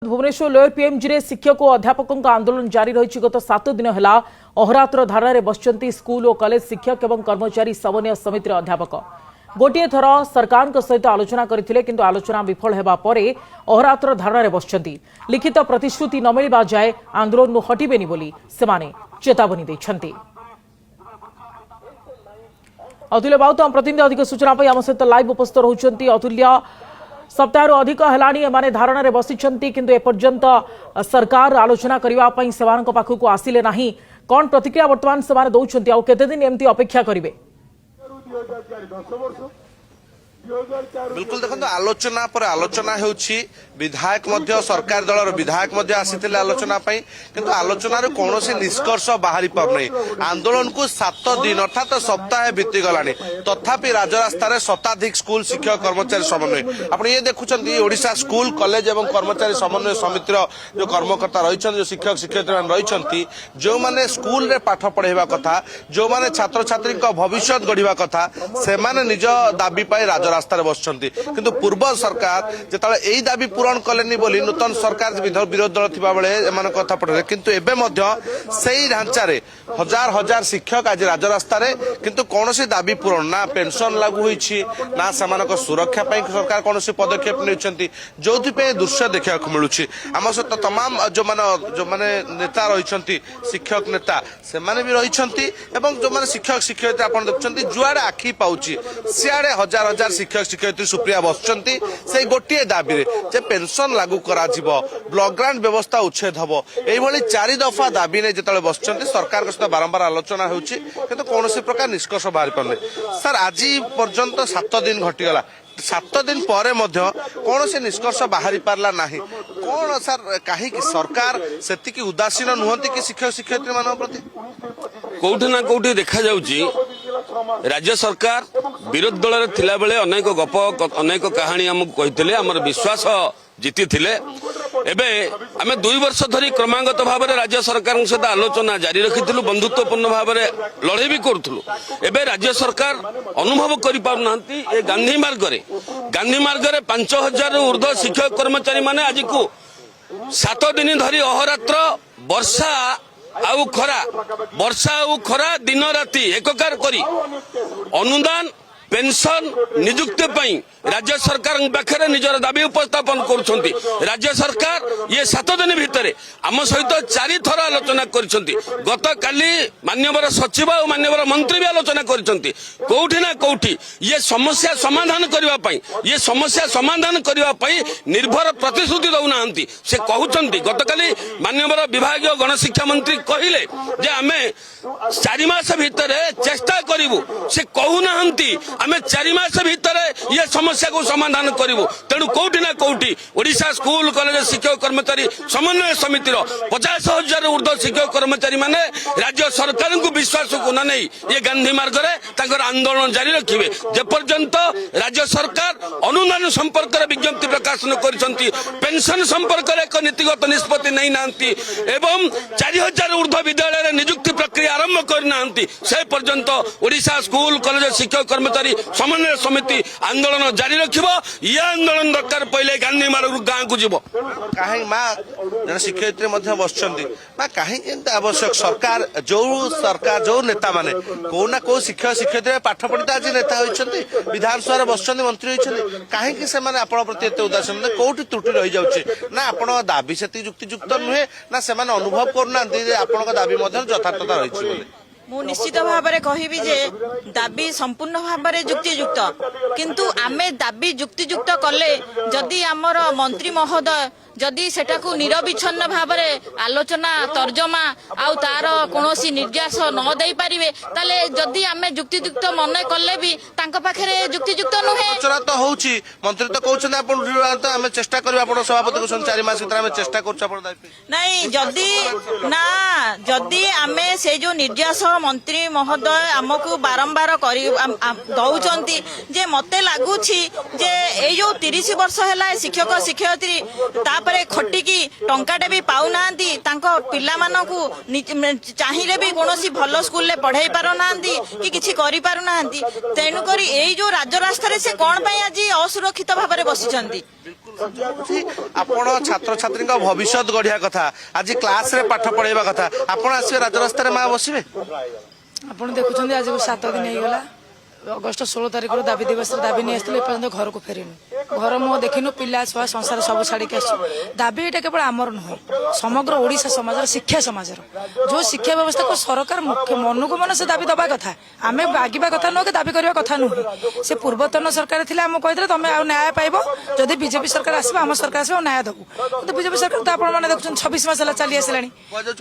Bhubaneswar lower PMG रे शिक्षक और अध्यापकों आंदोलन जारी रही गत 7 दिन है अहोरात्र धारण बसचंती स्कूल और कॉलेज शिक्षक एवं कर्मचारी समन्वय समितिर अध्यापक गोटे थर सरकार सहित आलोचना करथिले किंतु आलोचना विफल हेबा परे अहोरात्र धारण बसचंती लिखित प्रतिश्रुति न मिलबा जाए आंदोलन हटिबेनी बोली सेमाने चेतावनी दैछंती। अतुल्य बाबू आम प्रतिनिधि अधिक सूचना आम सहित लाइव उपस्थित रहउछंती। अतुल्य सप्ताह अधिक हेलानी एमाने धारण में बसिछंती किंतु एपर्यंत सरकार आलोचना करबा पई सेवानक पाखकु आसिले नाही। कोन प्रतिक्रिया वर्तमान सेमाने दउछंती आ केते दिन एमती अपेक्षा करिवे? बिल्कुल देखो आलोचना पर आलोचना होउछि विधायक मध्य सरकार दलर विधायक मध्य आसीथिले आलोचना पई किंतु आलोचना रे कोनोसी निष्कर्ष बाहरी पर नै। आंदोलन को 7 दिन अर्थात सप्ताह बीती गलानी तथापि राजरास्ता रे शताधिक स्कूल शिक्षक कर्मचारी समन्वय आपण ये देखुछंती ओडिशा स्कूल कॉलेज एवं कर्मचारी समन्वय समितिर जो कर्मकर्ता रहिछन जो शिक्षक शिक्षयित्री मान रहिछंती जो माने स्कूल रे पाठ पढेबा कथा जो माने छात्र छात्री का भविष्य गढिबा कथा से माने निज दाबी पाई रास्तार बसुंट किंतु पूर्व सरकार जिते यही दाबी पूरण कलेनी बोली नूतन सरकार विरोध दल थिबा बेले एमान कथा पड़े किंतु एबे मध्य सेही ढांचारे हजार हजार शिक्षक आज राजरास्तार किंतु कौनसी दाबी पूरण ना पेंशन लागू होईछि ना समानक सुरक्षा पई सरकार कौनसी पदक्षेप नेउछंती जोथि दृश्य देखा मिलुछि। आम सहित तमाम जो माने नेता रहिछंती शिक्षक नेता से माने भी रहिछंती एवं जो माने शिक्षक शिक्षयित्री आपण देखुछंती जुआडे आखि पाउछि सियाडे हजार हजार शिक्षक शिक्षयित्री सुप्रिया बसुंट से गोटे दाबी जे पेंशन लागू करा ब्लॉक ग्रांट व्यवस्था उच्छेद हम यही 4 दफा दाबी ने जिते बसुंट सरकार सहित बारंबार आलोचना होउछि किंतु कौनसी प्रकार निष्कर्ष बाहरी पारने। सर आज पर्यंत 7 दिन घटीगला 7 दिन पर कौन से निष्कर्ष बाहरी पारला नहीं कौन सर कहीं सरकार से उदासीन नुहति कि शिक्षक शिक्षयित्री मान प्रति कौटी ना कौटी देखा जाउची राज्य सरकार विरोध दल थिला बेले अनेक गप अनेक कहानी हमको कहिथिले हमर विश्वास जीति थिले एबे आमे 2 वर्ष धरी क्रमागत भाव में राज्य सरकार सहित आलोचना जारी रखिथिलु बंधुत्वपूर्ण भाव में लड़े भी करूथलु। एबे राज्य सरकार अनुभव करि पाउ नांती ए गांधी मार्ग रे 5000 ऊर्ध्व शिक्षक कर्मचारी माने आज को 7 दिन धरी अहोरात्र वर्षा आउ खरा दिन राति एकाकार करी अनुदान पेंशन नियुक्ति पई राज्य सरकार पाखे निजर दाबी उपस्थापन करुछंती। राज्य सरकार ये 7 दिन भितर आम सहित 4 थर आलोचना करिसंती। गत काली माननीय सचिव और माननीय मंत्री भी आलोचना करिसंती। कोठी ना कोठी ये समस्या समाधान करबा पई निर्भर प्रतिश्रुति दउनांती से कहउछंती। गत काली माननीय विभागीय गणशिक्षा मंत्री कहिले जे आमे 4 मास भितर चेष्टा करिवु से कहउनांती आमे 4 मास भितर ये समस्या को समाधान करिवु। तेणु कोठी ना कोठी ओडिशा स्कूल कॉलेज शिक्षक कर्मचारी समन्वय समितिर 50,000 ऊर्ध्व शिक्षक कर्मचारी माने राज्य सरकार को विश्वास को न नहीं ये गांधी मार्ग रे तांकर आंदोलन जारी रखिबे जेपर्यंत राज्य सरकार अनुदान संपर्क रे विज्ञप्ति प्रकाशन करिसंती पेंशन संपर्क रे एक नीतिगत निष्पत्ति नहीं नांती एवं 4000 ऊर्ध्व विद्यालय रे नियुक्ति प्रक्रिया आरंभ करनांती से पर्यंत ओडिशा स्कूल कॉलेज शिक्षक कर्मचारी समन्वय समिति आंदोलन जारी रखिबो। ये आंदोलन दरकार पहले गांधी मार्ग गाँ को जीवो कहीं माँ जन शिक्षयित्री बसुंट माँ कहीं आवश्यक सरकार जो नेता माने को ना को शिक्षक शिक्षयित्री पाठ पढ़ी आज नेता होती विधानसभा बसुंट मंत्री होती कहीं से आपण प्रति एत उदासीन कौटी त्रुटि रही जाऊँगी ना आपण दाबी से युक्तियुक्त नुहे ना से अनुभव करना आपण दाबी यथार्थता रही। मु निश्चित भाव में कहबी जे दाबी संपूर्ण भाव में युक्तियुक्त किंतु आमे दाबी युक्तियुक्त कले जदि आमर मंत्री महोदय जदि सेटाकू निरविच्छिन्न भाव में आलोचना तर्जमा आउ तार कोनोसी निर्यास न दे पारिबे ताले जदि आमे युक्तियुक्त मन कले भी तांका पाखरे युक्तियुक्त नुहे। आलोचना तो होउची मंत्री तो कहउछन आपण आमे चेष्टा करबा आपण सभापति को 4 मास भीतर आमे चेष्टा करछ आपण नहीं जदि आमे से जो निर्यास मंत्री महोदय आमको बारंबार दौचंती जे मते लागुछि जे ए जो 30 वर्ष हैला शिक्षक शिक्षयित्री तापरे खटिकी ଟଙ୍କାଟେ ବି ପାଉନାହାନ୍ତି ତାଙ୍କ ପିଲାମାନଙ୍କୁ ଚାହିଁଲେ ବି କୌଣସି ଭଲ ସ୍କୁଲରେ ପଢେଇ ପାରୁନାହାନ୍ତି କି କିଛି କରିପାରୁନାହାନ୍ତି। ତେଣୁକରି ଏଇ ଯୋଉ ରାଜରାସ୍ତାରେ ସେ କଣ ପାଇଁ ଆଜି ଅସୁରକ୍ଷିତ ଭାବରେ ବସିଛନ୍ତି? ଆପଣ ଛାତ୍ରଛାତ୍ରୀଙ୍କ ଭବିଷ୍ୟତ ଗଢିବା କଥା, ଆଜି କ୍ଲାସରେ ପାଠ ପଢେଇବା କଥା, ଆପଣ ଆସିବେ ରାଜରାସ୍ତାରେ ମା ବସିବେ? ଆପଣ ଦେଖୁଛନ୍ତି ଆଜି 7 ଦିନ ହେଇଗଲା, ଅଗଷ୍ଟ 16 ତାରିଖରୁ ଦାବି ଦିବସରେ ଦାବି ନେଇ ଆସିଥିଲେ, ଏପର୍ଯ୍ୟନ୍ତ ଘରକୁ ଫେରିନୁ। ଘର ମୁହଁ ଦେଖିନୁ, ପିଲା ଛୁଆ ସଂସାର ସବୁ ଛାଡିକି ଆସିଛୁ। ଦାବି ଏଇଟା କେବଳ ଆମର ନୁହେଁ, ସମଗ୍ର ଓଡ଼ିଶା ସମାଜର, ଶିକ୍ଷା ସମାଜର। ଯୋଉ ଶିକ୍ଷା ବ୍ୟବସ୍ଥାକୁ ସରକାର ମନକୁ ମନ ସେ ଦାବି ଦବା କଥା, ଆମେ ମାଗିବା କଥା ନୁହେଁ କି ଦାବି କରିବା କଥା ନୁହେଁ। ସେ ପୂର୍ବତନ ସରକାର ଥିଲେ ଆମକୁ କହିଥିଲେ ତମେ ଆଉ ନ୍ୟାୟ ପାଇବ, ଯଦି ବିଜେପି ସରକାର ଆସିବ ଆମ ସରକାର ଆସିବ ନ୍ୟାୟ ଦେବୁ। କିନ୍ତୁ ବିଜେପି ସରକାର ତ ଆପଣ ମାନେ ଦେଖୁଛନ୍ତି 26 ମାସ ହେଲା ଚାଲି ଆସିଲାଣି।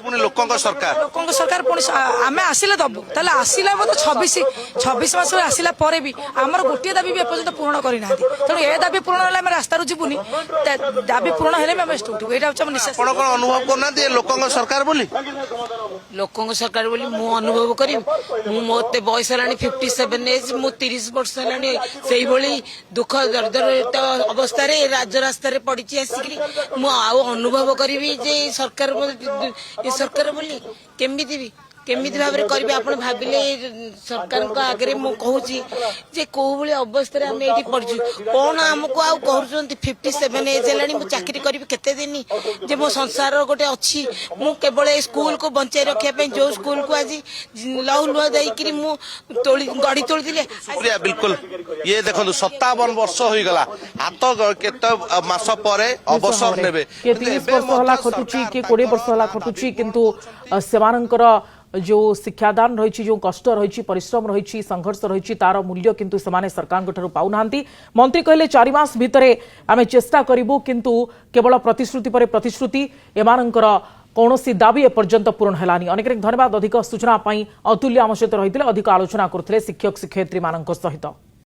ପୁଣି ଲୋକଙ୍କ ସରକାର ପୁଣି ଆମେ ଆସିଲେ ଦବୁ, ତାହେଲେ ଆସିଲା ବୋଧେ 26 ମାସରେ ଆସିଲା ପରେ ବି ଆମର ଗୋଟିଏ ଦାବି ବି ଏପର୍ଯ୍ୟନ୍ତ ପୂରଣ କରିନାହାନ୍ତି। ତେଣୁ ଏ ଦାବି ପୂରଣ ହେଲେ ଆମେ ରାସ୍ତାରୁ ଯିବୁନି, ଦାବି ପୂରଣ ହେଲେ ବି ଆମେ ଉଠିବୁ। ଏଇଟା ହଉଛି ଆମ ନିଶ୍ୱାସ। ଆପଣ କଣ ଅନୁଭବ କରୁନାହାନ୍ତି ଏ ଲୋକଙ୍କ ସରକାର ବୋଲି? ଲୋକଙ୍କ ସରକାର ବୋଲି ମୁଁ ଅନୁଭବ କରିବି। ମୋତେ ବୟସ ହେଲାଣି 57 ଏଜ୍, ମୁଁ 30 ବର୍ଷ ହେଲାଣି ସେଇଭଳି ଦୁଃଖ ଦର୍ଦରିତ ଅବସ୍ଥାରେ ରାଜରାସ୍ତାରେ ପଡିଛି ଆସିକିରି। ମୁଁ ଆଉ ଅନୁଭବ କରିବି ଯେ ଏ ସରକାର ବୋଲି କେମିତି ଭାବରେ କରିବେ? ଆପଣ ଭାବିଲେ ସରକାରଙ୍କ ଆଗରେ ମୁଁ କହୁଛି ଯେ କୋଉ ଭଳି ଅବସ୍ଥାରେ ଆମେ ଏଠି ପଡିଛୁ। କଣ ଆମକୁ ଆଉ କରୁଛନ୍ତି? 57 ଏଜ୍ ହେଲାଣି, ମୁଁ ଚାକିରି କରିବି କେତେ ଦିନ ଯେ ମୋ ସଂସାର ଗୋଟେ ଅଛି। ମୁଁ କେବଳ ଏ ସ୍କୁଲକୁ ବଞ୍ଚାଇ ରଖିବା ପାଇଁ, ଯୋଉ ସ୍କୁଲକୁ ଆଜି ଲହୁ ଲୁହା ଦେଇକିରି ମୁଁ ଗଢି ତୋଳିଥିଲି। ବିଲକୁଲ ଇଏ ଦେଖନ୍ତୁ 57 ବର୍ଷ ହୋଇଗଲା, ହାତ କେତେ ମାସ ପରେ ଅବସର ନେବେ। କିଏ 30 ବର୍ଷ ହେଲା ଖଟୁଛି, କିଏ 20 ବର୍ଷ ହେଲା ଖଟୁଛି, କିନ୍ତୁ ସେମାନଙ୍କର जो शिक्षादान रही, जो कष्ट रही, परिश्रम रही, संघर्ष रही, तार मूल्य किंतु सेमाने सरकार पाऊना। मंत्री कहले 4 मास भितरे आमे चेष्टा करिबु, किंतु केवल प्रतिश्रुति पर प्रतिश्रुति, एमानंकर कौनसी दाबी एपर्यंत पूर्ण हेलानी। अनेक धन्यवाद। अधिक सूचना अतुल्य आम सहित रही, अधिक आलोचना करते शिक्षक शिक्षयित्री मान सहित।